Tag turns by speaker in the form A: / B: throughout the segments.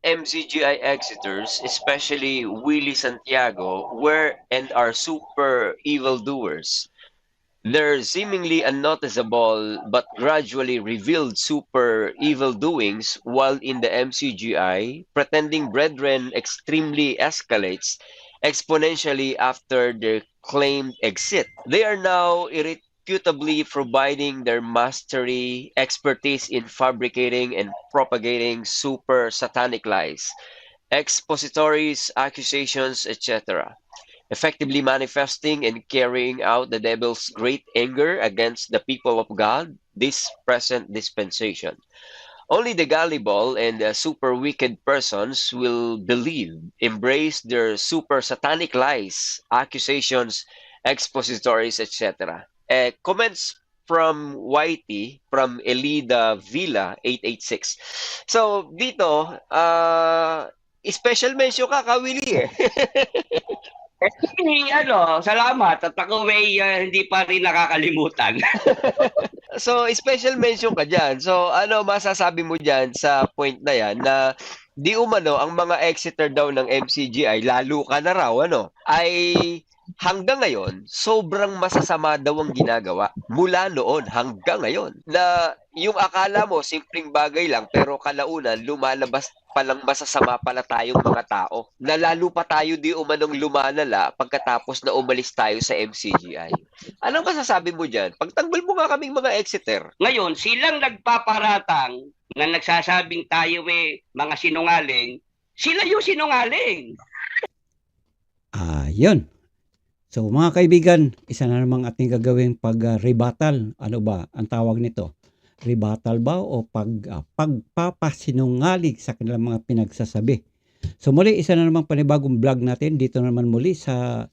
A: MCGI exiters, especially Willie Santiago, were and are super evildoers. Their seemingly unnoticeable but gradually revealed super evil doings while in the MCGI, pretending brethren extremely escalates exponentially after their claimed exit. They are now irrefutably providing their mastery, expertise in fabricating and propagating super satanic lies, expositories, accusations, etc., effectively manifesting and carrying out the devil's great anger against the people of God this present dispensation. Only the gullible and super wicked persons will believe, embrace their super satanic lies, accusations, expositories, etc. Comments from Whitey from Elida Villa 886. So dito, special mention ka, Willie eh.
B: Salamat at ako ay hindi pa rin nakakalimutan.
A: So, special mention ka dyan. So, ano masasabi mo dyan sa point na yan na di umano ang mga exeter daw ng MCGI, lalo ka na raw, ano, ay hanggang ngayon, sobrang masasama daw ang ginagawa. Mula noon hanggang ngayon. Na yung akala mo, simpleng bagay lang, pero kalaunan, lumalabas palang masasama pala tayong mga tao. Na lalo pa tayo di umanong lumalala pagkatapos na umalis tayo sa MCGI. Anong masasabi mo dyan? Pagtanggol mo nga kaming mga exeter.
B: Ngayon, silang nagpaparatang na nagsasabing tayo mga sinungaling, sila yung sinungaling.
C: Yun. So mga kaibigan, isa na namang ating gagawing pag-rebuttal. Ano ba ang tawag nito? Rebuttal ba o pagpapasinungaling sa kanilang mga pinagsasabi? So muli, isa na namang panibagong vlog natin. Dito naman muli sa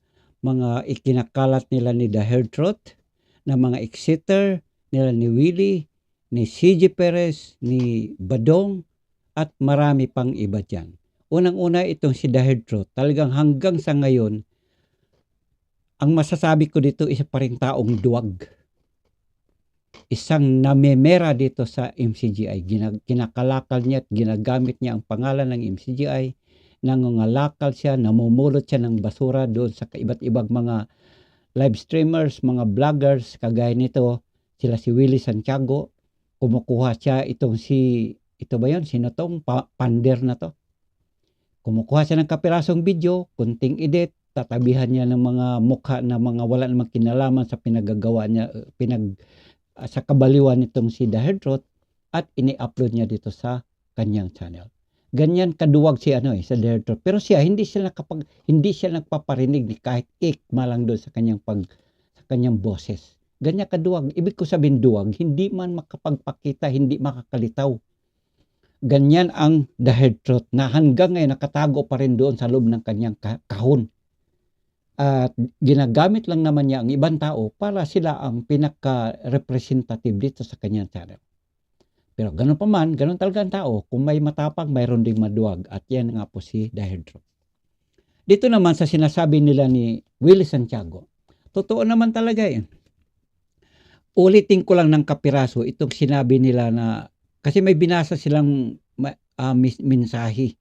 C: mga ikinakalat nila ni The Herd Truth, na mga exeter nila ni Willie, ni CJ Perez, ni Badong, at marami pang iba dyan. Unang-una itong si The Herd Truth. Talagang hanggang sa ngayon, ang masasabi ko dito, isa pa ring taong duwag. Isang namemera dito sa MCGI. Kinakalakal niya at ginagamit niya ang pangalan ng MCGI. Nangungalakal siya, namumulot siya ng basura doon sa iba't ibang mga live streamers, mga vloggers, kagaya nito, sila si Willie Santiago. Kumukuha siya ito ba yun? Sino tong pander na to? Kumukuha siya ng kapirasong video, kunting edit, tatabihan niya ng mga mukha na mga wala namang kinalaman sa pinagagawa niya, sa kabaliwan nitong si The Herd Truth, at ini-upload niya dito sa kanyang channel. Ganyan kaduwag si sa The Herd Truth. Pero siya hindi siya nagpaparinig ni kahit ikma lang doon sa kanyang boses. Ganyan kaduwag. Ibig ko sabihin duwag, hindi man makapagpakita, hindi makakalitaw. Ganyan ang The Herd Truth na hanggang ngayon nakatago pa rin doon sa loob ng kanyang kahon. At ginagamit lang naman niya ang ibang tao para sila ang pinaka-representative dito sa kanyang channel. Pero ganun pa man, ganun talaga ang tao. Kung may matapang, mayroon ding maduwag. At yan nga po si The Herd Truth. Dito naman sa sinasabi nila ni Willie Santiago, totoo naman talaga yan. Ulitin ko lang ng kapiraso itong sinabi nila na, kasi may binasa silang mensahe.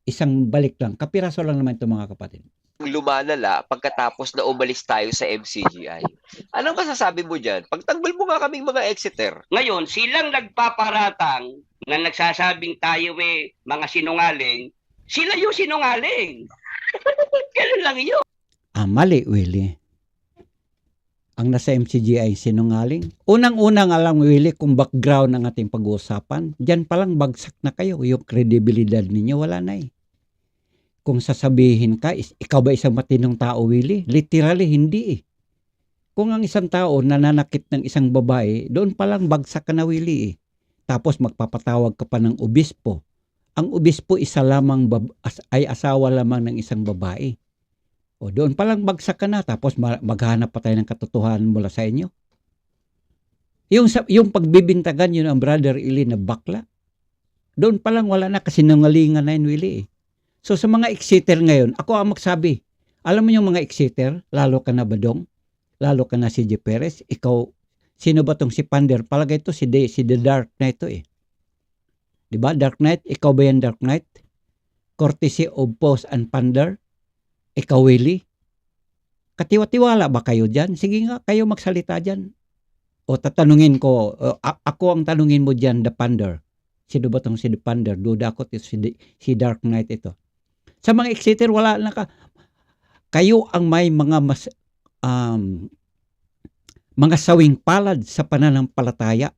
C: Isang balik lang. Kapiraso lang naman ito mga kapatid.
A: Lumalala pagkatapos na umalis tayo sa MCGI. Anong masasabi mo dyan? Pagtanggol mo nga kaming mga exeter.
B: Ngayon, silang nagpaparatang na nagsasabing tayo mga sinungaling, sila yung sinungaling. Ganun lang yun.
C: Mali, Willie. Ang nasa MCGI sinungaling. Unang-unang alam, Willie, kung background ng ating pag-uusapan, dyan palang bagsak na kayo. Yung kredibilidad ninyo, wala na eh. Kung sasabihin ka, ikaw ba isang matinong tao, Willie? Literally, hindi eh. Kung ang isang tao nananakit ng isang babae, doon palang bagsak ka na, Willie eh. Tapos magpapatawag ka pa ng obispo. Ang obispo isa lamang ay asawa lamang ng isang babae. O doon palang bagsak ka na, tapos maghanap pa tayo ng katotohanan mula sa inyo. Yung pagbibintagan yun ang Brother Ili na bakla. Doon palang wala na, kasi nangalingan na yun, Willie eh. So sa mga exeter ngayon, ako ang magsabi, alam mo yung mga exeter, lalo ka na Badong, lalo ka na si CJ Perez, ikaw, sino ba tong si Pander? Palagay ito si The Dark Knight to eh. Diba? Dark Knight, ikaw ba yan Dark Knight? courtesy of Post and Pander. Ikaw, Willie, katiwa-tiwala ba kayo dyan? Sige nga, kayo magsalita dyan. O tatanungin ko, ako ang tanungin mo dyan, The Pander. Sino ba tong si The Pander? Duda ako, si Dark Knight ito. Sa mga Exeter, wala na ka. Kayo ang may mga sawing palad sa pananampalataya.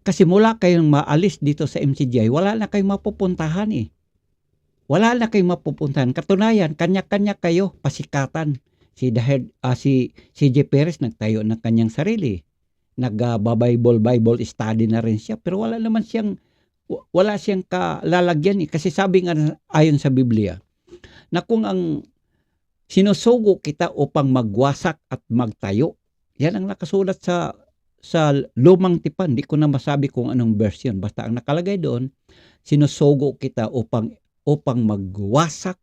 C: Kasi mula kayong maalis dito sa MCGI, wala na kayong mapupuntahan eh. Wala na kayong mapupuntahan. Katunayan, kanya-kanya kayo pasikatan. Si CJ Perez nagtayo ng kanyang sarili. Bible study na rin siya. Pero wala siyang kalalagyan eh. Kasi sabi nga ayon sa Biblia, na kung ang sinusugo kita upang magwasak at magtayo, yan ang nakasulat sa Lumang Tipan. Hindi ko na masabi kung anong version. Basta ang nakalagay doon, sinusugo kita upang magwasak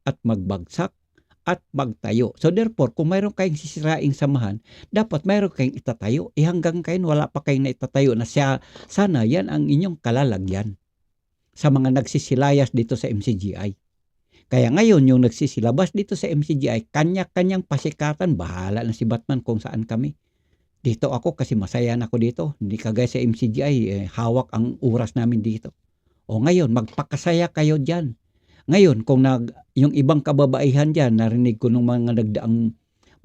C: at magbagsak at magtayo. So therefore, kung mayroon kayong sisiraing samahan, dapat mayroon kayong itatayo. Hanggang kayo wala pa kayong naitatayo na sana yan ang inyong kalalagyan sa mga nagsisilayas dito sa MCGI. Kaya ngayon, yung nagsisilabas dito sa MCGI, kanya-kanyang pasikatan, bahala na si Batman kung saan kami. Dito ako kasi masaya na ako dito. Hindi kagaya sa MCGI, hawak ang oras namin dito. O ngayon, magpakasaya kayo dyan. Ngayon, kung yung ibang kababaihan dyan, narinig ko nung mga nagdaang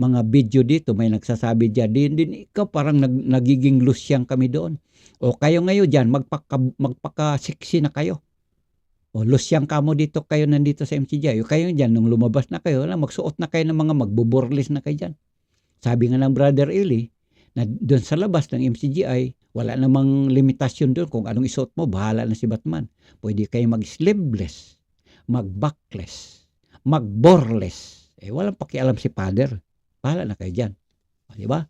C: mga video dito, may nagsasabi dyan, din ikaw parang nagiging lusyang kami doon. O kayo ngayon dyan, magpakasiksi na kayo. O lusyang kamo dito kayo nandito sa MCGI. O kayo dyan, nung lumabas na kayo, magsuot na kayo ng mga magbuburlis na kayo dyan. Sabi nga ng Brother Eli, na doon sa labas ng MCGI, wala namang limitasyon doon kung anong isuot mo, bahala na si Batman. Pwede kayo mag-sleeveless, mag-backless, mag-boreless. Walang pakialam si Father. Bahala na kayo dyan. O, diba?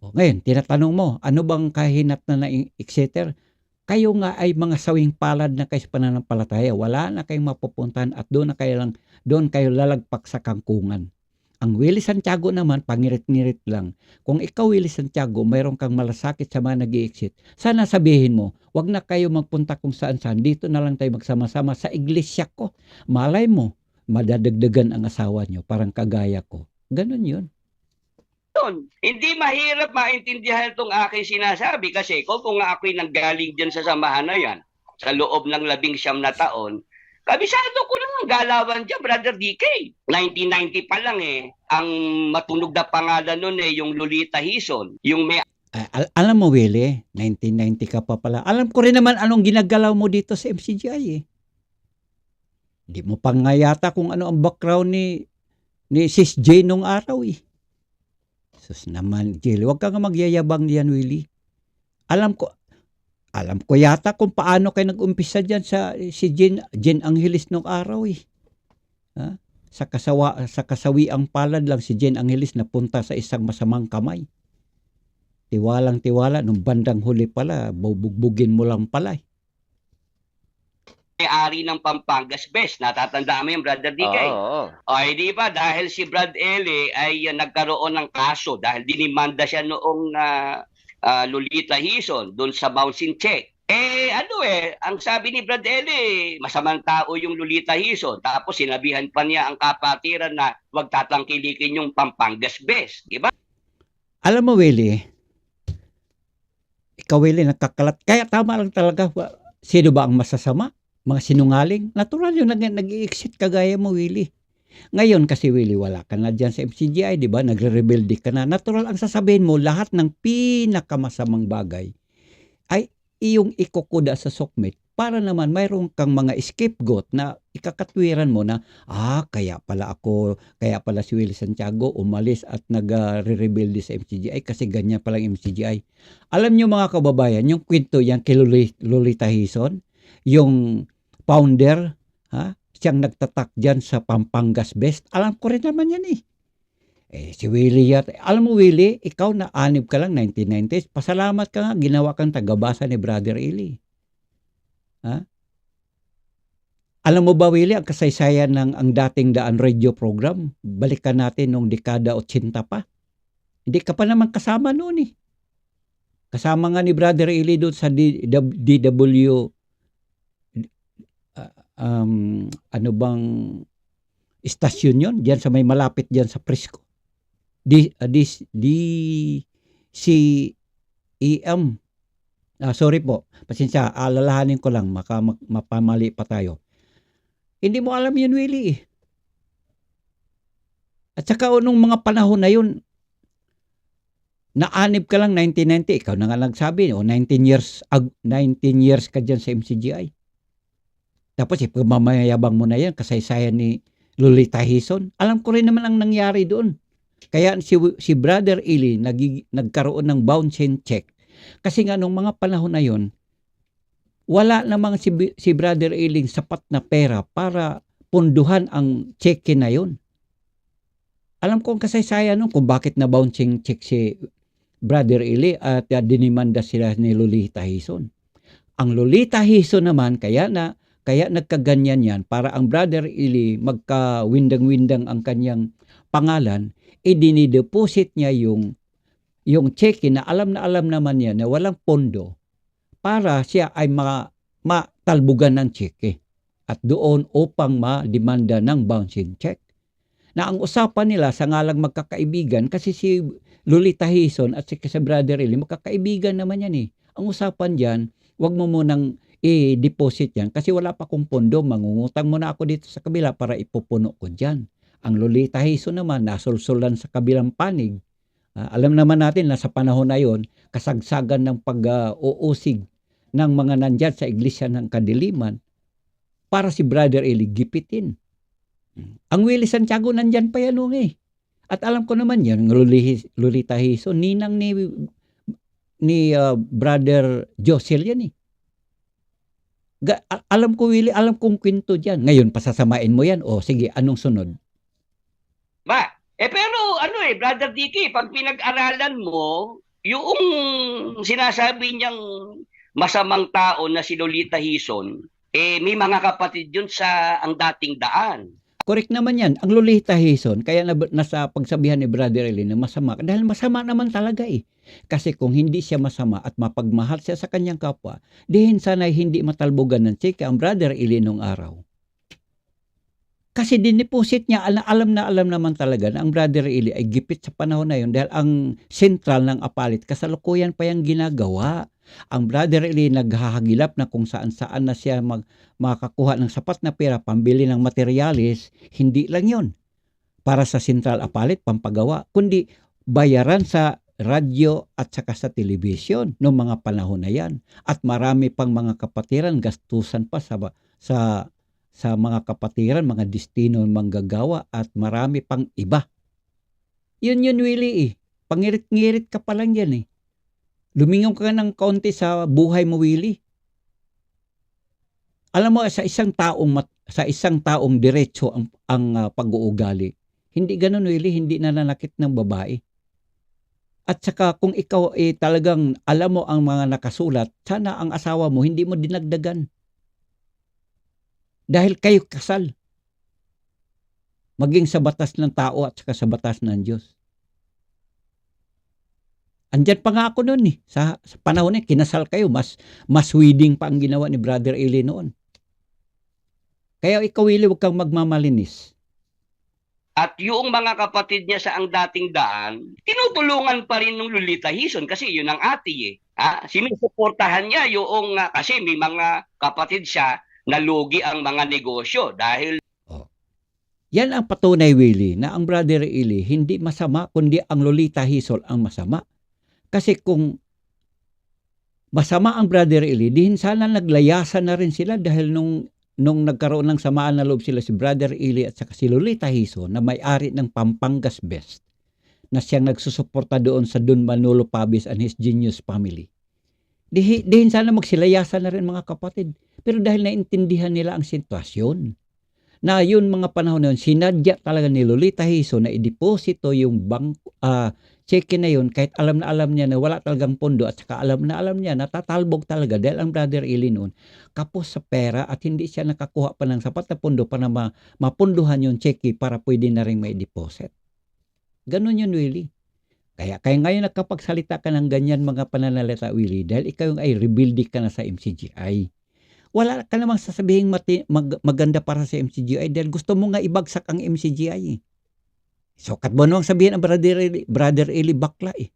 C: O, ngayon, tinatanong mo, ano bang kahinat na Exeter? Kayo nga ay mga sawing palad na kayo sa pananampalataya. Wala na kayong mapupuntahan at doon kayo lalagpak sa kangkungan. Ang Willie Santiago naman, pangirit-ngirit lang. Kung ikaw, Willie Santiago, mayroon kang malasakit sa mga nag-i-exit, sana sabihin mo, wag na kayo magpunta kung saan-saan. Dito na lang tayo magsama-sama sa iglesia ko. Malay mo, madadagdagan ang asawa nyo, parang kagaya ko. Ganun yun.
B: Hindi mahirap maintindihan itong aking sinasabi kasi kung ako'y nanggaling dyan sa samahan na yan, sa loob ng 19 na taon, kabisado ko lang ang galawan dyan, Brother DK. 1990 pa lang ang matunog na pangalan nun yung Lolita Hison. Yung may
C: alam mo, Willie, 1990 ka pa pala. Alam ko rin naman anong ginagalaw mo dito sa MCGI Hindi mo pa nga yata kung ano ang background ni Sis J nung araw Sus naman, Jill, huwag ka nga magyayabang diyan, Willie. Alam ko yata kung paano kayo nag-umpisa diyan si Jen Angeles nung araw Ha? Sa kasawiang palad lang si Jen Angeles napunta sa isang masamang kamay. Tiwalang-tiwala nung bandang huli pala, bubugbugin mo lang pala
B: may-ari ng Pampangas Best. Natatandaan mo yung Brother DK?
A: Oo.
B: Ay, di ba? Dahil si Brad Eli ay nagkaroon ng kaso dahil dinimanda siya noong Lolita Hison doon sa Mount Sinche. Ang sabi ni Brad Eli, masamang tao yung Lolita Hison. Tapos sinabihan pa niya ang kapatiran na huwag tatangkilikin yung Pampangas Best. Di ba?
C: Alam mo, Willie, ikaw, Willie, nakakalat. Kaya tama lang talaga. Sino ba ang masasama? Mga sinungaling. Natural yung nag-i-exit kagaya mo, Willie. Ngayon kasi, Willie, wala ka na dyan sa MCGI, di ba? Nagre-rebelde ka na. Natural ang sasabihin mo, lahat ng pinakamasamang bagay ay iyong ikukuda sa sokmet para naman mayroon kang mga scapegoat na ikakatwiran mo na, kaya pala si Willie Santiago umalis at nagre-rebelde sa MCGI kasi ganyan palang MCGI. Alam niyo mga kababayan, yung kwento yan kay Lolita Hison, yung founder, siyang nagtatak dyan sa Pampangas Best. Alam ko rin naman yan si Willie yata. Alam mo, Willie, ikaw na anib ka lang 1990s. Pasalamat ka nga, ginawa kang tagabasa ni Brother Eli. Alam mo ba, Willie, ang kasaysayan ng ang dating Daan Radio program, balikan natin nung dekada 80 pa. Hindi ka pa naman kasama noon Kasama nga ni Brother Eli doon sa DW ano bang istasyon yun? Diyan sa may malapit diyan sa Prisco. DCEM. Sorry po. Pasensya, alalahanin ko lang. Mapamali pa tayo. Hindi mo alam yun, Willie. At saka nung mga panahon na yun, naanib ka lang 1990. Ikaw na nga nagsabi, 19 years ka dyan sa MCGI. Tapos ipagmamayabang mo na yan, kasaysayan ni Lolita Hison. Alam ko rin naman ang nangyari doon. Kaya si Brother Eli nagkaroon ng bounce and check. Kasi nga nung mga panahon na yon, wala namang si Brother Eli sapat na pera para punduhan ang check na yon. Alam ko ang kasaysayan nun kung bakit na bouncing check si Brother Eli at dinimanda sila ni Lolita Hison. Ang Lolita Hison naman kaya nagkaganyan yan para ang Brother Eli magka-windang-windang ang kanyang pangalan, idinideposit niya yung cheque na alam naman niya na walang pondo para siya ay matalbugan ng cheque at doon upang ma-demanda ng bouncing check. Na ang usapan nila sa ngalang magkakaibigan kasi si Lolita Hison at si Brother Eli magkakaibigan naman yan eh. Ang usapan diyan, wag mo munang i-deposit yan kasi wala pa akong pondo, mangungutang muna ako dito sa kabila para ipupuno ko dyan. Ang Lolita Hison naman nasulsulan sa kabilang panig. Alam naman natin na sa panahon na yon, kasagsagan ng pag-uusig ng mga nandyan sa iglesia ng kadiliman para si Brother Eli gipitin. Ang Willie Santiago nandyan pa yan eh. At alam ko naman yan, Lolita Hison, ninang ni Brother Josel yan eh. Alam ko Willie, alam kong kwento dyan. Ngayon, pasasamain mo yan. O sige, anong sunod?
B: Pero Brother Dicky, pag pinag-aralan mo, yung sinasabi niyang masamang tao na si Lolita Hison, may mga kapatid yun sa ang dating daan.
C: Correct naman yan. Ang Lolita Hison, kaya nasa pagsabihan ni Brother Eli na masama. Dahil masama naman talaga eh. Kasi kung hindi siya masama at mapagmahal siya sa kanyang kapwa, dihin sana'y hindi matalbogan ng cheque ang Brother Eli nung araw. Kasi dineposit niya, alam naman talaga na ang Brother Eli ay gipit sa panahon na yun dahil ang sentral ng Apalit, kasalukuyan pa yung ginagawa. Ang Brother Eli naghahagilap na kung saan-saan na siya makakuha ng sapat na pera pambili ng materialis, hindi lang yon para sa Central Apalit, pampagawa, kundi bayaran sa radyo at saka sa telebisyon noong mga panahon na yan. At marami pang mga kapatiran, gastusan pa sa mga kapatiran, mga destino, manggagawa at marami pang iba. Yun Willie eh. Pangirit-ngirit ka pa lang yan eh. Lumingon ka ng kaunti sa buhay mo, Willie. Alam mo, sa isang taong diretso ang pag-uugali. Hindi ganun, Willie, hindi nananakit ng babae. At saka kung ikaw talagang alam mo ang mga nakasulat, sana ang asawa mo hindi mo dinagdagan. Dahil kayo kasal. Maging sa batas ng tao at saka sa batas ng Diyos. Andyan pa nga ako noon eh. Sa panahon na kinasal kayo, mas wedding pa ang ginawa ni Brother Eli noon. Kaya ikaw, Willie, huwag kang magmamalinis.
B: At yung mga kapatid niya sa ang dating daan, tinutulungan pa rin ng Lolita Hison kasi yun ang ate eh. Sinusuportahan niya yung kasi may mga kapatid siya na lugi ang mga negosyo dahil
C: yan ang patunay, Willie, na ang Brother Eli hindi masama kundi ang Lolita Hison ang masama. Kasi kung masama ang Brother Eli, dihin sana naglayasan na rin sila dahil nung nagkaroon ng samaan na loob sila si Brother Eli at saka si Lolita Hison na may-ari ng Pampangas Best na siyang nagsusuporta doon sa Don Manolo Pabis and his genius family. Dihin sana magsilayasan na rin mga kapatid. Pero dahil naintindihan nila ang sitwasyon, na yun mga panahon na yun, sinadya talaga ni Lolita Hison na i-deposito yung cheque na yun kahit alam niya na wala talagang pondo at saka alam niya na tatalbog talaga dahil ang Brother Eli noon kapos sa pera at hindi siya nakakuha pa ng sapat na pondo para mapunduhan yung cheque para pwede na rin may deposit. Ganun yun, Willie. Kaya ngayon nakapagsalita ka ng ganyan mga pananalita, Willie, dahil ikaw yung ay rebuilding ka na sa MCGI. wala ka namang sasabihing maganda para sa MCGI dahil gusto mo nga ibagsak ang MCGI. So, kat mo namang sabihin ang Brother Eli bakla eh.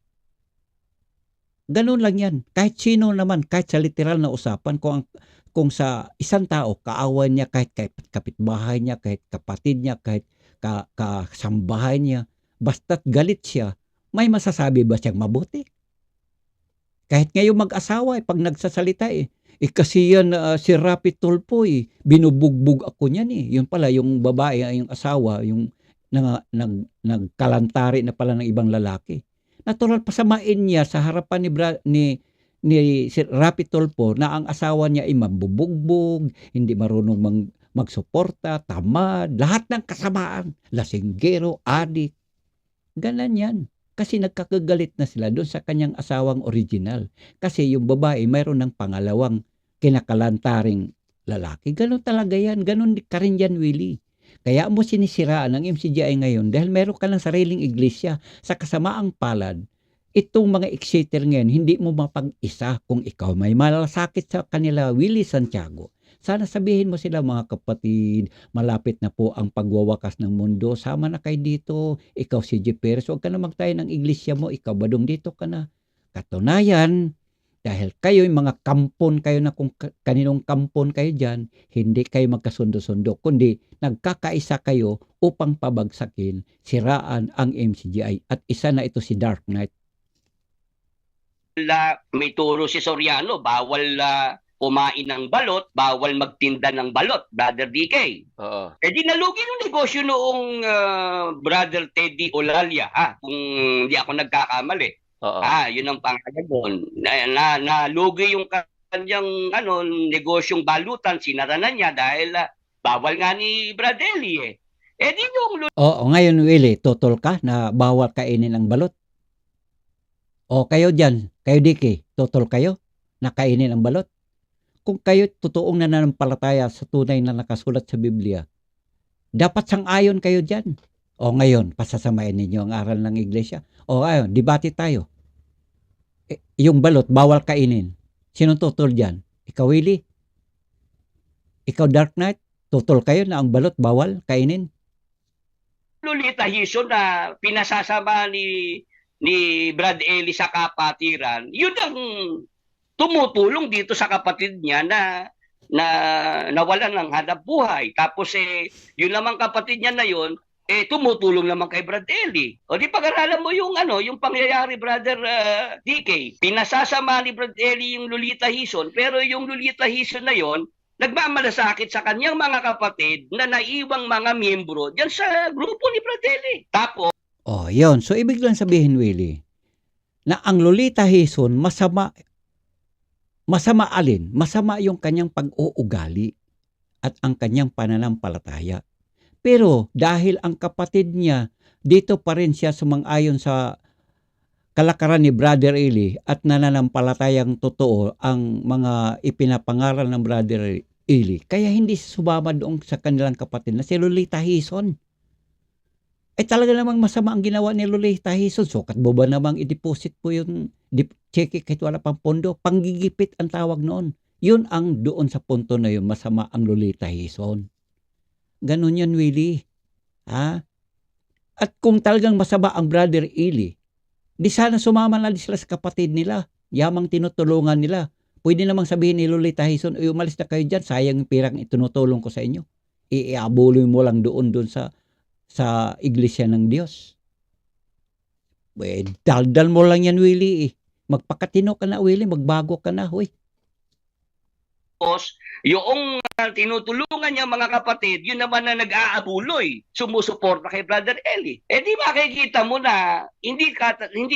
C: Ganun lang yan. Kahit sino naman, kahit sa literal na usapan, kung sa isang tao, kaawan niya, kahit kapitbahay niya, kahit kapatid niya, kahit kasambahay niya, basta't galit siya, may masasabi ba siyang mabuti? Kahit ngayon mag-asawa, pag nagsasalita kasi yan si Rapi Tulfo binubugbog ako niyan Yun pala, yung babae, yung asawa, yung nagkalantari na pala ng ibang lalaki. Natural pasamain niya sa harapan ni si Rapi Tulfo na ang asawa niya ay mambubugbog, hindi marunong magsuporta, tamad, lahat ng kasamaan, lasinggero, adik. Ganan yan. Kasi nagkakagalit na sila doon sa kanyang asawang original. Kasi yung babae mayroon ng pangalawang kinakalantaring lalaki. Ganon talaga yan. Ganon ka rin yan, Willie. Kaya mo sinisiraan ng MCGI ngayon dahil meron ka ng sariling iglesia. Sa kasamaang palad, itong mga exciter ngayon, hindi mo mapag-isa kung ikaw may malasakit sa kanila, Willie Santiago. Sana sabihin mo sila, mga kapatid, malapit na po ang pagwawakas ng mundo. Sama na kayo dito. Ikaw si J. Perez, huwag ka na magtayo ng iglesia mo. Ikaw badong dito ka na. Katunayan, dahil kayo yung mga kampon kayo na kung kaninong kampon kayo dyan, hindi kayo magkasundo-sundo, kundi nagkakaisa kayo upang pabagsakin, siraan ang MCGI. At isa na ito si Dark Knight.
B: May turo si Soriano, bawal kumain ng balot, bawal magtinda ng balot, Brother DK.
A: Oo.
B: Di nalugi yung negosyo noong Brother Teddy Olalia, kung hindi ako nagkakamali.
A: Oo.
B: Yun ang pangalan doon. Nalugi yung kanyang negosyong balutan, sinaranan niya dahil bawal nga ni Brother Eli di yung
C: Oo, ngayon Willie, tutol ka na bawal kainin ang balot? O kayo dyan, kayo Diki, tutol kayo na kainin ang balot? Kung kayo totoong nananampalataya sa tunay na nakasulat sa Biblia, dapat sang-ayon kayo dyan. O ngayon, pasasamain ninyo ang aral ng iglesia. O ngayon, debate tayo. Yung balot, bawal kainin. Sino tutol dyan? Ikaw, Willie? Ikaw, Dark Knight? Tutol kayo na ang balot, bawal kainin?
B: Lolita Hison na pinasasama ni Brad Eli sa kapatiran, yun ang tumutulong dito sa kapatid niya na nawalan ng hanap buhay. Tapos yun naman kapatid niya na yun, tumutulong naman kay Brad Eli. O di pag-aralan mo yung pangyayari, Brother DK. Pinasasama ni Brad Eli yung Lolita Hison, pero yung Lolita Hison na yon nagmamalasakit sa kanyang mga kapatid na naiwang mga miyembro diyan sa grupo ni Brad Eli. Tapos
C: yun. So ibig lang sabihin, Willie, na ang Lolita Hison masama alin? Masama yung kanyang pag-uugali at ang kanyang pananampalataya. Pero dahil ang kapatid niya, dito pa rin siya sumang-ayon sa kalakaran ni Brother Eli at nananampalatayang totoo ang mga ipinapangaral ng Brother Eli. Kaya hindi sumama doon sa kanilang kapatid na si Lolita Hison. Talaga namang masama ang ginawa ni Lolita Hison. Sukat mo ba namang i-deposit po yung cheque kahit wala pang pondo? Panggigipit ang tawag noon. Yun ang doon sa punto na yun, masama ang Lolita Hison. Ganun yan, Willie. At kung talagang masama ang Brother Eli, di sana sumama na sila sa kapatid nila. Yamang tinutulungan nila. Pwede namang sabihin ni Lolita Hison, umalis na kayo dyan, sayang yung pirang itinutulong ko sa inyo. Iabuloy mo lang doon sa iglesia ng Diyos. Daldal mo lang yan, Willie. Magpakatino ka na, Willie. Magbago ka na, huy.
B: Yung tinutulungan niya mga kapatid, yun naman na nag-aabuloy, sumusuporta kay Brother Eli. Di makikita mo na hindi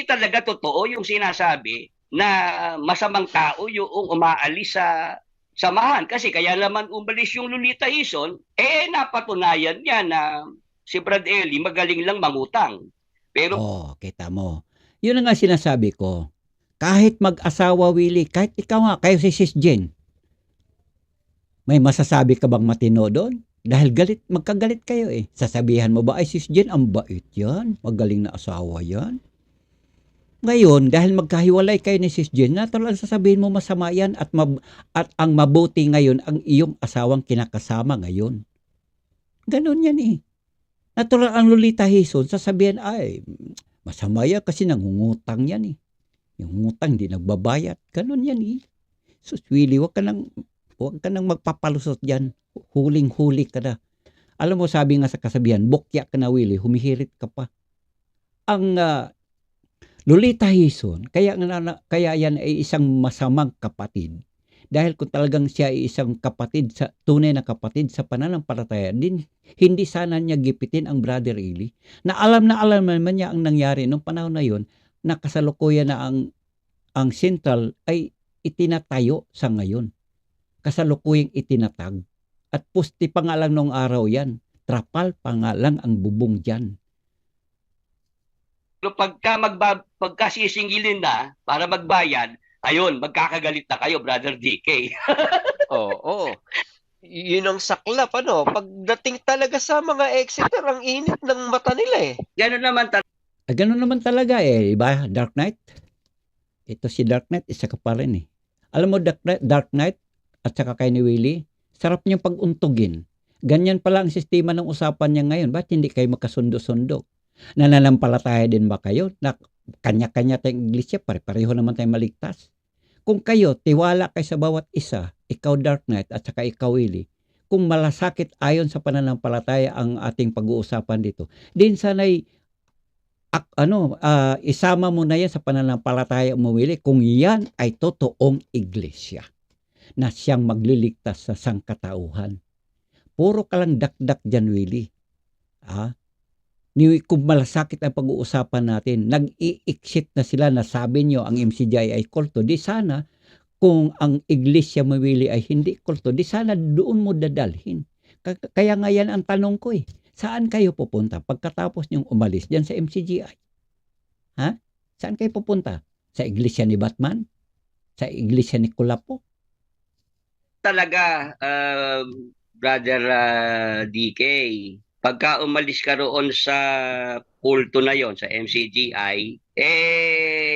B: talaga totoo yung sinasabi na masamang tao yung umaalis sa samahan. Kasi kaya naman umalis yung Lolita Hison, napatunayan niya na si Brad Eli magaling lang mangutang. Pero
C: kita mo. Yun ang nga sinasabi ko. Kahit mag-asawa, Willie, kahit ikaw nga, kayo si Sis Jen, may masasabi ka bang matino doon? Dahil magkagalit kayo Sasabihan mo ba, ay Sis Jen, ang bait yan. Magaling na asawa yan. Ngayon, dahil magkahiwalay kayo ni Sis Jen, natural ang sasabihin mo masama yan at ang mabuti ngayon ang iyong asawang kinakasama ngayon. Ganon yan eh. Natural ang Lolita Hison, sasabihin ay masama yan kasi nangungutang yan eh. Yung ngutang hindi nagbabayad. Ganon yan eh. Sus Willie, wag ka nang magpapalusot dyan. Huling-huli ka na. Alam mo, sabi nga sa kasabihan, bukya ka na Willie, humihirit ka pa. Ang Lolita Hison, kaya yan ay isang masamang kapatid. Dahil kung talagang siya ay isang kapatid, tunay na kapatid sa pananampalataya, hindi sana niya gipitin ang Brother Eli. Na alam naman niya ang nangyari nung panahon na yon, na kasalukuyan na ang Central ay itinatayo sa ngayon. Kasalukuyang itinatag. At pusti pa nga lang nung araw yan. Trapal pa nga lang ang bubong dyan.
B: Pero pagka sisingilin na para magbayad, ayun, magkakagalit na kayo, Brother DK.
A: Oo. Yun ang saklap, ano? Pagdating talaga sa mga Exeter, ang init ng mata nila eh.
B: Gano'n naman
C: talaga eh. Iba, Dark Knight. Ito si Dark Knight, isa ka pa rin eh. Alam mo, Dark Knight at saka kay ni Willie, sarap niyang pag-untugin. Ganyan pala ang sistema ng usapan niya ngayon. Ba't hindi kayo magkasundo-sundo? Nananampalataya din ba kayo na kanya-kanya tayong iglesia, pare-pareho naman tayong maligtas? Kung kayo, tiwala kayo sa bawat isa, ikaw Dark Knight at saka ikaw Willie, kung malasakit ayon sa pananampalataya ang ating pag-uusapan dito, din sana'y isama mo na yan sa pananampalataya mo Willie, kung yan ay totoong iglesia na siyang magliligtas sa sangkatauhan. Puro ka lang dakdak dyan Willie. Kung malasakit ang pag-uusapan natin, nag-i-exit na sila na sabi nyo ang MCGI ay kulto, di sana kung ang iglesia mawili ay hindi kulto, di sana doon mo dadalhin. Kaya nga yan ang tanong ko eh, saan kayo pupunta pagkatapos nyong umalis dyan sa MCGI? Ha? Saan kayo pupunta? Sa iglesia ni Batman? Sa iglesia ni Kulapo?
B: Talaga, Brother DK, pagka umalis ka roon sa kulto na yon sa MCGI,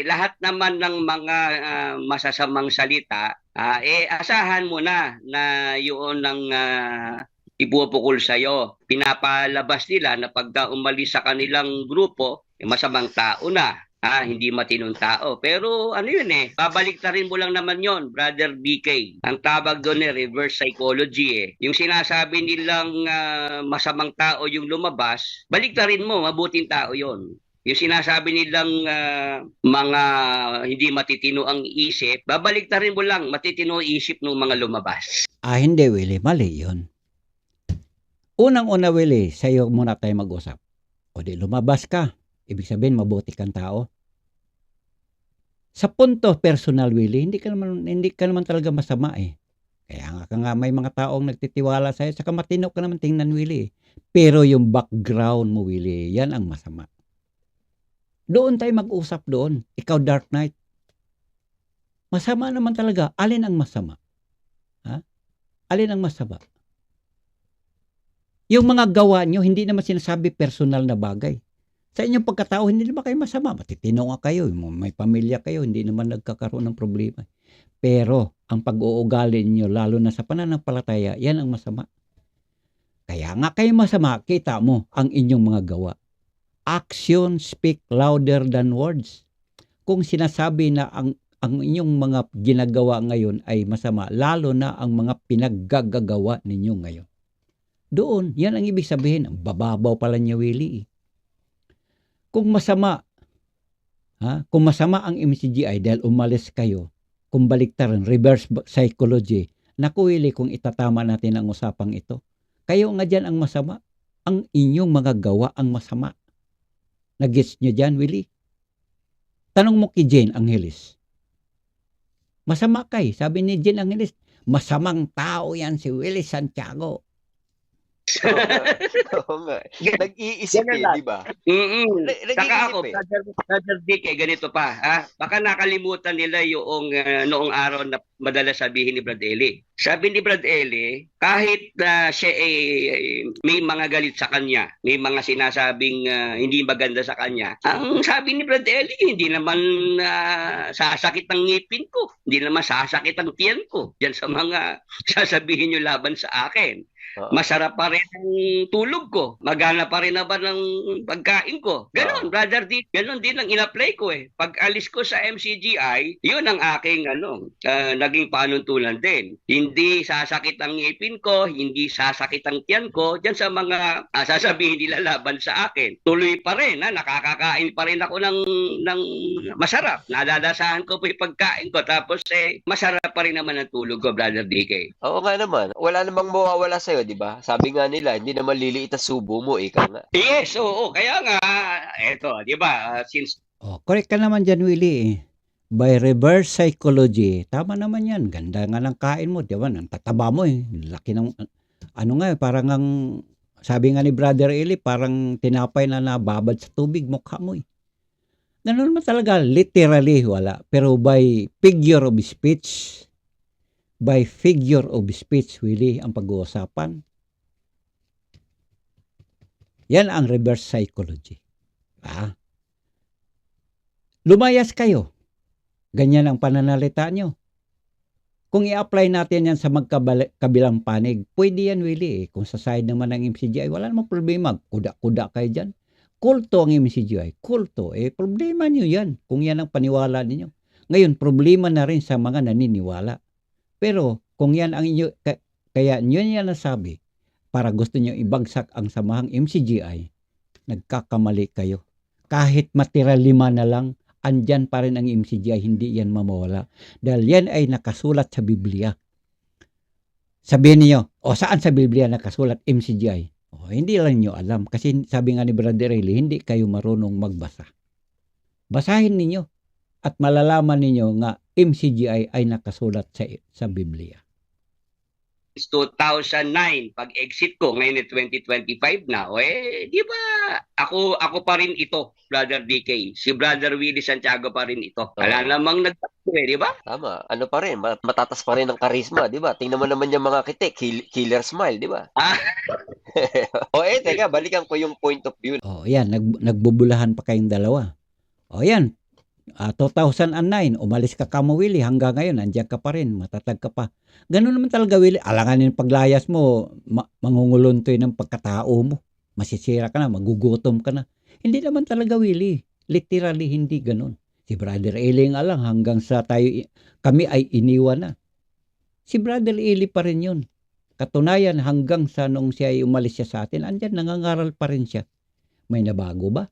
B: lahat naman ng mga masasamang salita, asahan mo na yun ang ipupukol sa'yo. Pinapalabas nila na pagka umalis sa kanilang grupo, masamang tao na. Hindi matinong tao. Pero ano yun babalik na rin mo lang naman yon, Brother BK. Ang tawag doon reverse psychology Yung sinasabi nilang masamang tao yung lumabas, balik na rin mo, mabuting tao yon. Yung sinasabi nilang mga hindi matitino ang isip, babalik na rin mo lang, matitino ang isip ng mga lumabas.
C: Hindi Willie, mali yun. Unang-una Willie, sa'yo muna tayo mag-usap. O di lumabas ka. Ibig sabihin, mabuti kang tao. Sa punto personal, Willie, hindi ka naman talaga masama eh. Kaya nga may mga taong nagtitiwala sa'yo, saka matino ka naman tingnan, Willie. Pero yung background mo, Willie, yan ang masama. Doon tayo mag-usap doon. Ikaw, Dark Knight. Masama naman talaga. Alin ang masama? Alin ang masama? Yung mga gawa nyo, hindi naman sinasabi personal na bagay. Sa inyong pagkatao, hindi naman kayo masama. Matitino nga kayo, may pamilya kayo, hindi naman nagkakaroon ng problema. Pero, ang pag-uugali niyo, lalo na sa pananampalataya, yan ang masama. Kaya nga kayo masama, kita mo ang inyong mga gawa. Action speak louder than words. Kung sinasabi na ang inyong mga ginagawa ngayon ay masama, lalo na ang mga pinaggagawa ninyo ngayon. Doon, yan ang ibig sabihin. Ang bababaw pala niya, Willie. Kung masama ang MCGI dahil umalis kayo, kung baliktaran, reverse psychology, naku Willie, kung itatama natin ang usapang ito, kayo nga dyan ang masama, ang inyong mga gawa ang masama. Nag-gets nyo dyan, Willie? Tanong mo kay Jane Angeles. Masama kay, sabi ni Jane Angeles, masamang tao yan si Willie Santiago.
A: Oo nga. Oo nga. Nag-iisip
B: Ganun
A: eh,
B: lang.
A: di ba?
B: Saka
A: Nag-iisip
B: ako,
A: eh.
B: Brother Dick, ganito pa. Baka nakalimutan nila yung noong araw na madalas sabihin ni Brad Eli. Sabi ni Brad Eli, kahit na siya may mga galit sa kanya, may mga sinasabing hindi maganda sa kanya, ang sabi ni Brad Eli, hindi naman sasakit ang ngipin ko, hindi naman sasakit ang tiyan ko, diyan sa mga sasabihin nyo laban sa akin.
A: Oo.
B: Masarap pa rin ang tulog ko. Magana pa rin naman ang pagkain ko. Ganon, Brother D. Ganon din ang in-apply ko eh. Pag alis ko sa MCGI, yun ang aking naging panuntunan din. Hindi sasakit ang ngipin ko, hindi sasakit ang tiyan ko, dyan sa mga sasabihin nila laban sa akin. Tuloy pa rin, nakakakain pa rin ako ng masarap. Nadadasahan ko po yung pagkain ko. Tapos masarap pa rin naman ang tulog ko, Brother DK.
A: Oo nga naman. Wala namang mawawala sa'yo, di ba? Sabi nga nila, hindi naman liliit ang subo mo, ika nga.
B: Yes, oo. Kaya nga, eto, di ba, since
C: Correct ka naman dyan, Willie. By reverse psychology, tama naman yan. Ganda nga ng kain mo, di ba? Ang tataba mo eh. Laki ng, ano nga eh, parang ang, sabi nga ni Brother Eli, parang tinapay na nababad sa tubig, mukha mo eh. Ganun naman talaga, literally, wala. Pero by figure of speech, Willie, ang pag-uusapan. Yan ang reverse psychology. Lumayas kayo. Ganyan ang pananalita nyo. Kung i-apply natin yan sa magkabilang panig, pwede yan, Willie. Kung sa side naman ng MCGI, wala namang problema. Kuda-kuda kayo dyan. Kulto ang MCGI. Kulto. Problema nyo yan. Kung yan ang paniwala ninyo. Ngayon, problema na rin sa mga naniniwala. Pero, kung yan ang inyo, kaya nyo yan nasabi, para gusto nyo ibagsak ang samahang MCGI, nagkakamali kayo. Kahit matira 5 na lang, andyan pa rin ang MCGI, hindi yan mamawala. Dahil yan ay nakasulat sa Biblia. Sabihin niyo, saan sa Biblia nakasulat MCGI? Hindi lang niyo alam. Kasi sabi nga ni Brother Eli, hindi kayo marunong magbasa. Basahin ninyo at malalaman ninyo nga MCGI ay nakasulat sa Biblia.
B: 2009 pag exit ko ngayon 2025 na di ba ako pa rin ito, Brother DK, si Brother Willie Santiago pa rin ito. Wala namang nagbago di ba?
A: Tama, ano pa rin, matatas pa rin ang karisma, di ba? Tingnan mo naman yung mga kitik, killer smile, di ba? Teka, balikan ko yung point of view.
C: Yan, nagbubulahan pa kayong dalawa. Yan, 2009, umalis ka kamo, Willie, hanggang ngayon, nandiyan ka pa rin, matatag ka pa. Ganun naman talaga, Willie. Alanganin paglayas mo, mangunguluntoy ng pagkatao mo. Masisira ka na, magugutom ka na. Hindi naman talaga, Willie. Literally, hindi ganun. Si Brother Eli nga lang, hanggang sa kami ay iniwan na. Si Brother Eli pa rin yun. Katunayan, hanggang sa nung siya ay umalis siya sa atin, andyan, nangangaral pa rin siya. May nabago ba?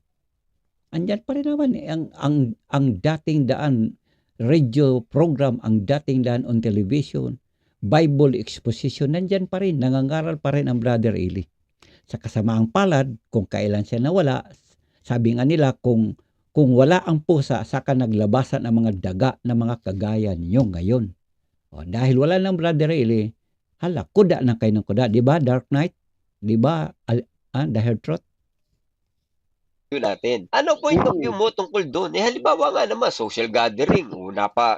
C: Andyan pa rin naman ang dating daan radio program, ang dating daan on television, Bible exposition, nandyan pa rin, nangangaral pa rin ang Brother Eli. Sa kasamaang palad, kung kailan siya nawala, sabi nga nila, kung wala ang pusa, saka naglabasan ang mga daga na mga kagaya ninyo ngayon. Dahil wala ng Brother Eli, kuda na kayo ng kuda. Diba, Dark Knight? Diba, The Heart Trot?
A: Natin. Ano point of view mo tungkol doon? Halimbawa nga naman, social gathering,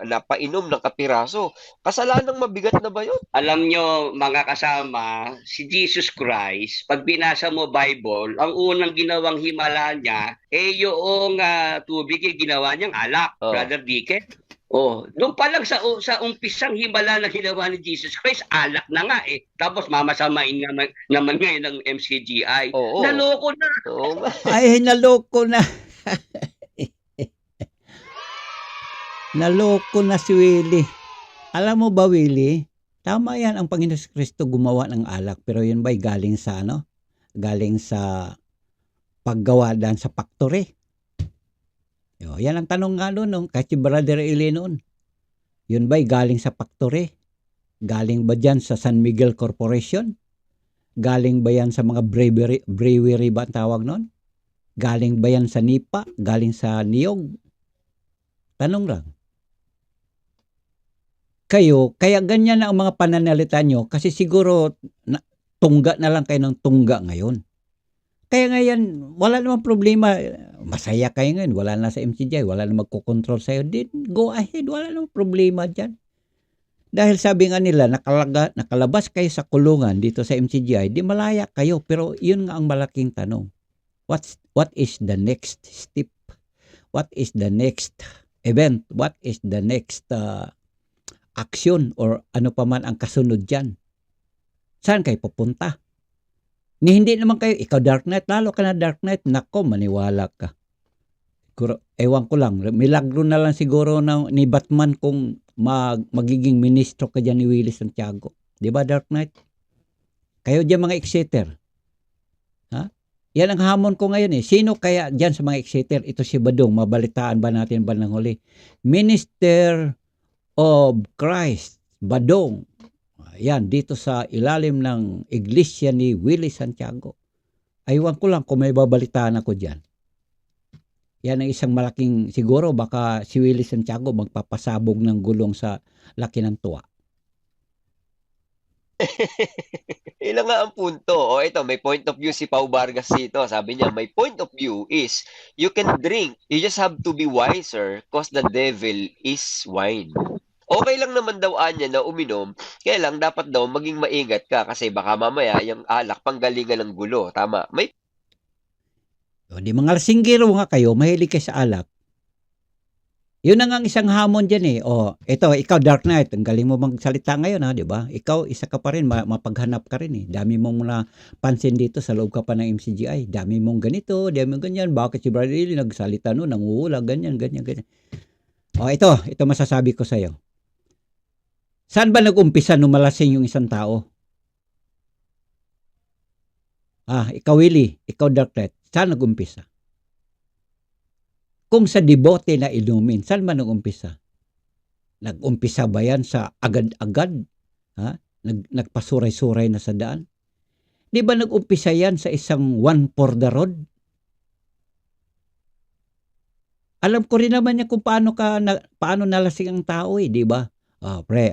A: napainom ng kapiraso. Kasalanang mabigat na ba yun?
B: Alam nyo, mga kasama, si Jesus Christ, pag binasa mo Bible, ang unang ginawang himala niya, yung tubig yung ginawa niyang alak, Brother Dick. Doon pa lang sa umpisang himala na ginawa ni Jesus Christ, alak na nga Tapos mamasamain naman ngayon ng MCGI. Naloko na.
C: Naloko na. Naloko na si Willie. Alam mo ba, Willie? Tama yan, ang Panginoon Kristo gumawa ng alak. Pero yun ba'y galing sa Galing sa paggawa dan sa factory. Yan ang tanong nga doon, kahit si Brother Eli noon. Yun ba'y galing sa factory? Galing ba dyan sa San Miguel Corporation? Galing ba yan sa mga brewery ba ang tawag noon? Galing ba yan sa NIPA? Galing sa Niyog? Tanong lang. Kaya ganyan na ang mga pananalita nyo kasi siguro tungga na lang kayo ng tungga ngayon. Kaya ngayon, wala namang problema. Masaya kayo ngayon, wala na sa MCGI, wala na magkocontrol sa'yo. Then, go ahead, wala namang problema dyan. Dahil sabi nga nila, nakalabas kayo sa kulungan dito sa MCGI, di malaya kayo. Pero yun nga ang malaking tanong. What is the next step? What is the next event? What is the next action or ano pa man ang kasunod dyan? Saan kayo pupunta? Ni hindi naman kayo, ikaw Dark Knight, lalo ka na Dark Knight, nako, maniwala ka. Siguro, ewan ko lang, milagro na lang siguro ni Batman kung magiging ministro ka dyan ni Willie Santiago. Di ba Dark Knight? Kayo dyan mga exciter. Ha? Yan ang hamon ko ngayon eh. Sino kaya dyan sa mga exciter? Ito si Badong, mabalitaan ba natin ba ng huli? Minister of Christ, Badong. Yan, dito sa ilalim ng iglesia ni Willie Santiago. Aywan ko lang kung may babalitaan ako dyan. Yan ang isang malaking, siguro baka si Willie Santiago magpapasabog ng gulong sa laki ng tuwa.
A: Ilan nga ang punto. O ito, may point of view si Pau Vargas dito. Sabi niya, my point of view is, you can drink. You just have to be wiser cause the devil is wine. Okay lang naman daw anya na uminom, kaya lang dapat daw maging maingat ka kasi baka mamaya yung alak panggalingan ng gulo. Tama. May
C: O, di mga lasinggero nga kayo, mahilig kayo sa alak. Yun na nga ang isang hamon dyan eh. O, ito, ikaw Dark Knight, ang galing mo magsalita ngayon ha, di ba? Ikaw, isa ka pa rin, mapaghanap ka rin eh. Dami mong napansin dito sa loob ka pa ng MCGI. Dami mong ganito, dami mong ganyan. Bakit si Brother Eli nagsalita no, nanguhula, ganyan. O, ito masasabi ko sa'yo. Saan ba nag-umpisa nung malasing yung isang tao? Ikaw Willie, ikaw Dark Knight, saan nag-umpisa? Kung sa debote na inumin, saan ba nag-umpisa? Nag-umpisa ba yan sa agad-agad? Nagpasuray-suray na sa daan? Di ba nag-umpisa yan sa isang one for the road? Alam ko rin naman niya kung paano nalasing ang tao eh, di ba? Pre,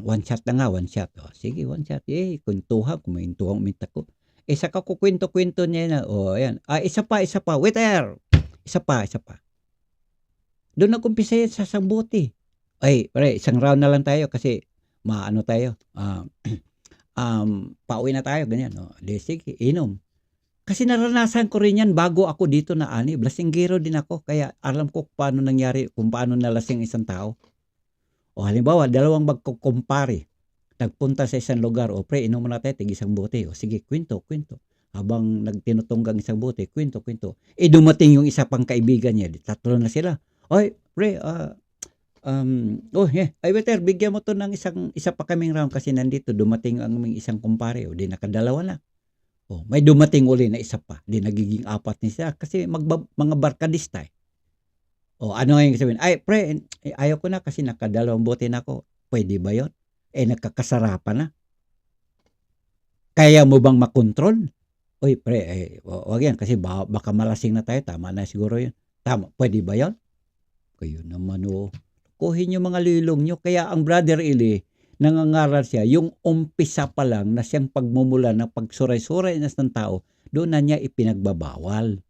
C: one shot na nga, one shot. Sige, one shot. Kuntuhan, kumaintuhan, uminta ko. Isa ka kukwento-kwento niya na. Ayan. Isa pa. Waiter! Isa pa. Doon nag-umpisa yan sa sambuti. Ay, pre, isang round na lang tayo kasi maano tayo. Pauwi na tayo, ganyan. Sige, inom. Kasi naranasan ko rin yan bago ako dito na ani. Lasinggero din ako. Kaya alam ko kung paano nalasing isang tao. O halimbawa, dalawang magkukumpare. Nagpunta sa isang lugar. O pre, inom muna tayo, tig-isang bote. O sige, kwento. Habang nagtinutunggang isang bote, kwento. Dumating yung isa pang kaibigan niya. Tatlo na sila. Oy, pre, ay waiter, bigyan mo to ng isa pa kaming round kasi nandito dumating ang aming isang kumpare. O di nakadalawa na. O may dumating uli na isa pa. Di nagiging apat ni siya kasi mga barkadista eh. O ano ngayon sabihin? Ay, pre, ayaw ko na kasi nakadalawang bote na ako. Pwede ba yun? Nagkakasarapan na. Kaya mo bang makontrol? Uy, pre, wag yan kasi baka malasing na tayo. Tama na siguro yun. Tama, pwede ba yun? Kayo naman kuhin yung mga lilong nyo. Kaya ang Brother Eli, nangangaral siya, yung umpisa pa lang na siyang pagmumula ng pagsuray-suray na ng tao, doon na niya ipinagbabawal.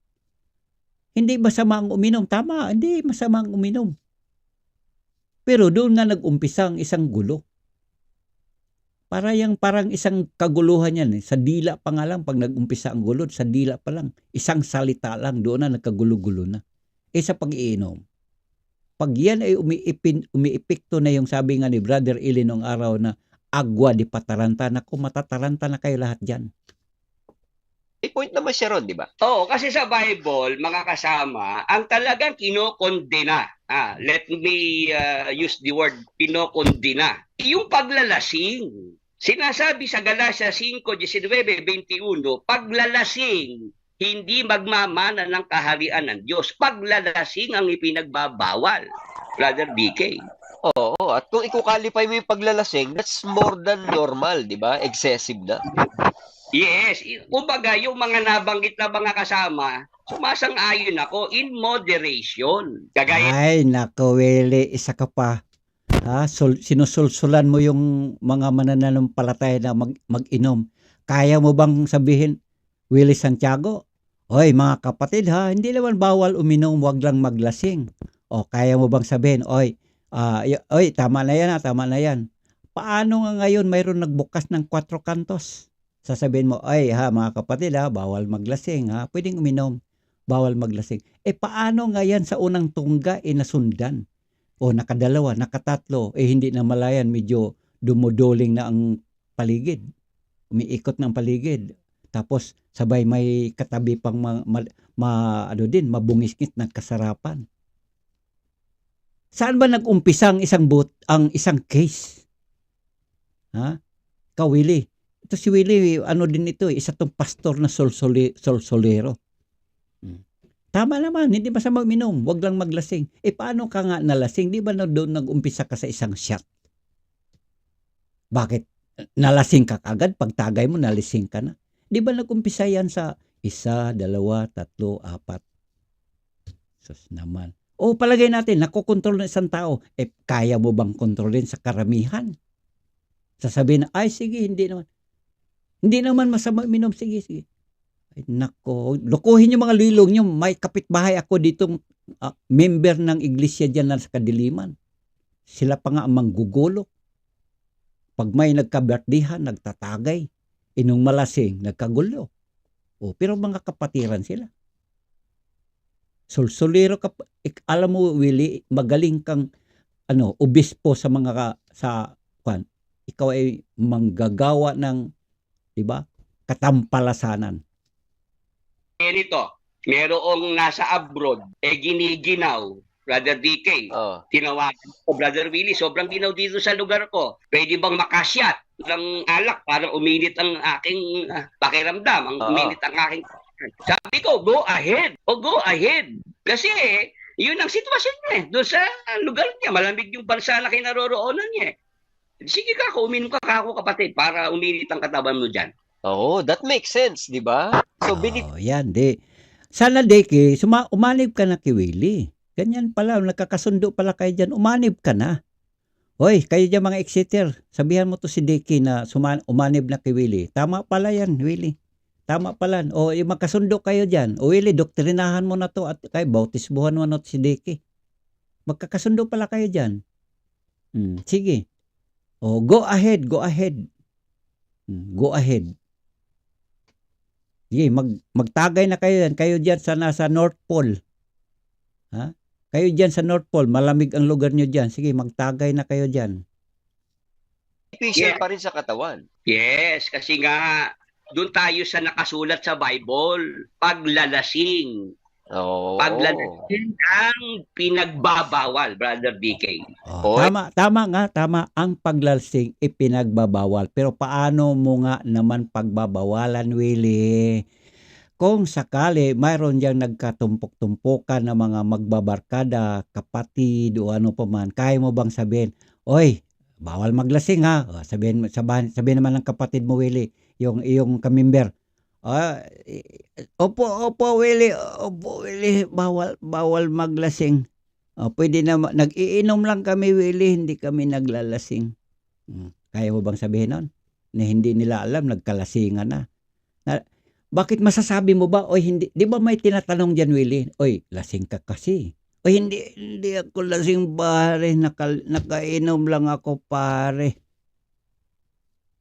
C: Hindi masama ang uminom. Tama, hindi masama ang uminom. Pero doon nga nag-umpisa ang isang gulo. Parang isang kaguluhan yan. Sa dila pa nga lang, pag nag-umpisa ang gulo, sa dila pa lang, isang salita lang, doon na nagkagulo-gulo na. Sa pag-iinom. Pag yan ay umiipikto na yung sabi nga ni Brother Eli nung araw na agwa di pataranta, naku, matataranta na kayo lahat dyan.
A: may point naman siya ron, di ba?
B: Oo, kasi sa Bible, mga kasama, ang talagang kinokondena. Let me use the word kinokondena. Yung paglalasing. Sinasabi sa Galatia 5:19-21, paglalasing, hindi magmamana ng kaharian ng Diyos. Paglalasing ang ipinagbabawal. Brother BK.
A: Oo, at kung ikukalify mo yung paglalasing, that's more than normal, di ba? Excessive na.
B: Yes, kumbaga yung mga nabanggit na mga kasama, sumasang-ayon ako in moderation. Kagaya
C: Ay, nako, Willie, isa ka pa. Sinusulsulan mo yung mga mananampalataya na mag-inom. kaya mo bang sabihin, Willie Santiago, oy mga kapatid ha, hindi naman bawal uminom, wag lang maglasing. O kaya mo bang sabihin, oy, tama na yan ha, tama na yan. Paano nga ngayon mayroon nagbukas ng 4 kantos? Sasabihin mo, ay ha mga kapatid ha, bawal maglasing ha, pwedeng uminom, bawal maglasing. Paano nga yan sa unang tungga nasundan? O nakadalawa, nakatatlo, hindi na malayan, medyo dumuduling na ang paligid. Umiikot ng paligid. Tapos sabay may katabi pang mabungisngit ng kasarapan. Saan ba nag-umpisa ang isang case? Ha? Ikaw, Willie. Ito si Willie, din ito, isa tong pastor na solsolero. Tama naman, hindi masama uminom, wag lang maglasing. Paano ka nga nalasing? Di ba doon nag-umpisa ka sa isang shot? Bakit? Nalasing ka kagad, pagtagay mo, nalasing ka na. Di ba nag-umpisa yan sa 1, 2, 3, 4? Sus naman. Palagay natin, nakokontrol ng isang tao. Kaya mo bang kontrolin sa karamihan? Sasabihin na, ay sige, hindi naman. Hindi naman masama uminom, sige. Ay, nako, lukuhin yung mga lilong nyo. May kapitbahay ako ditong member ng iglesia dyan na sa Kadiliman. Sila pa nga ang manggugulo. Pag may nagka-birthdayhan, nagtatagay. Inong malasing, nagkagulo. Pero mga kapatiran sila. Solsolero ka. Alam mo, Willie, magaling kang obispo sa mga ikaw ay manggagawa ng, di ba, katampalasanan.
B: Nito, merong nasa abroad, giniginaw, Brother DK. Tinawagan ko, Brother Willie, sobrang ginaw dito sa lugar ko. Pwede bang makasyat ng alak para uminit ang aking pakiramdam, uminit ang aking. Sabi ko, go ahead. Go ahead. Kasi yun ang sitwasyon niya. Doon sa lugar niya, malamig yung bansa na kinaroroonan niya. Sige ka, uminom ka ako kapatid para uminit ang katawan mo dyan.
A: That makes sense, di ba? So,
C: yan, di. Sana, Deke, umanib ka na kay Willie. Ganyan pala, nakakasundo pala kayo dyan, umanib ka na. Hoy, kayo dyan mga Exeter, sabihan mo to si Deke na umanib na kay Willie. Tama pala yan, Willie. Tama pala. Yung magkasundo kayo dyan. Willie, doktrinahan mo na to at kayo, bautisbuhan mo na to si Deke. Magkakasundo pala kayo dyan. Sige. Go ahead. Go ahead. Sige, magtagay na kayo dyan. Kayo dyan sa nasa North Pole. Ha? Kayo dyan sa North Pole. Malamig ang lugar nyo dyan. Sige, magtagay na kayo dyan.
A: Beneficial pa rin sa katawan.
B: Yes, kasi nga, doon tayo sa nakasulat sa Bible. Paglalasing. Paglalasing ang pinagbabawal, Brother DK.
C: Tama. Ang paglalasing ipinagbabawal. Pero paano mo nga naman pagbabawalan, Willie? Kung sakali mayroon diyang nagkatumpok-tumpukan na mga magbabarkada, kapatid o ano pa man, kaya mo bang sabihin, oy, bawal maglasing ha? Sabihin naman ng kapatid mo, Willie, yung iyong kamember, Opo, Willie, bawal maglasing. Pwede na, nag-iinom lang kami, Willie, hindi kami naglalasing. Kaya mo bang sabihin nun? Na hindi nila alam, nagkalasingan na. Bakit masasabi mo ba, oy, hindi, di ba may tinatanong dyan, Willie, oy, lasing ka kasi. Oy, hindi ako lasing, pare, nakainom lang ako, pare.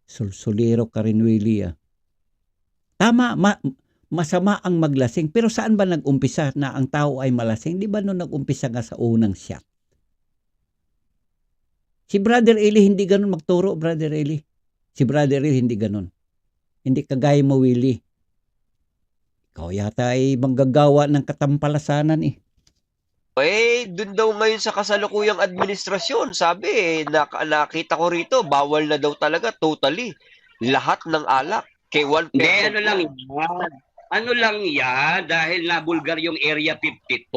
C: Sulsuliro ka rin, Willie, Tama, masama ang maglasing. Pero saan ba nag-umpisa na ang tao ay malasing? Di ba nung nag-umpisa nga sa unang shot? Si Brother Eli hindi ganun magturo, Brother Eli. Si Brother Eli hindi ganun. Hindi kagaya mo, Willie. Ikaw yata ay manggagawa ng katampalasanan
A: dun daw ngayon sa kasalukuyang administrasyon, sabi nakita ko rito, bawal na daw talaga, totally. Lahat ng alak. Kay 1%.
B: Ano lang yan, dahil nabulgar yung Area 52.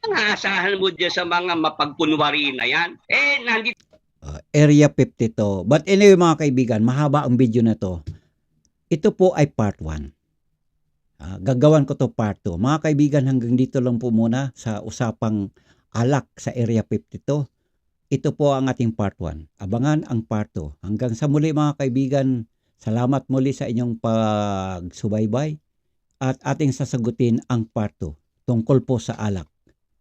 B: Naasahan mo dyan sa mga mapagpunwari na yan. Nandito.
C: Area 52. But anyway mga kaibigan, mahaba ang video na to. Ito po ay part 1. Gagawan ko to part 2. Mga kaibigan, hanggang dito lang po muna sa usapang alak sa Area 52. Ito po ang ating part 1. Abangan ang part 2. Hanggang sa muli mga kaibigan, Salamat muli sa inyong pagsubaybay at ating sasagutin ang part 2 tungkol po sa alak.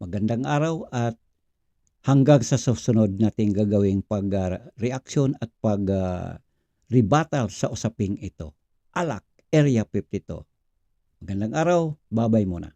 C: Magandang araw at hanggang sa susunod nating gagawing pag-reaksyon at pag-rebuttal sa usaping ito. Alak, Area 52. Magandang araw, babay muna.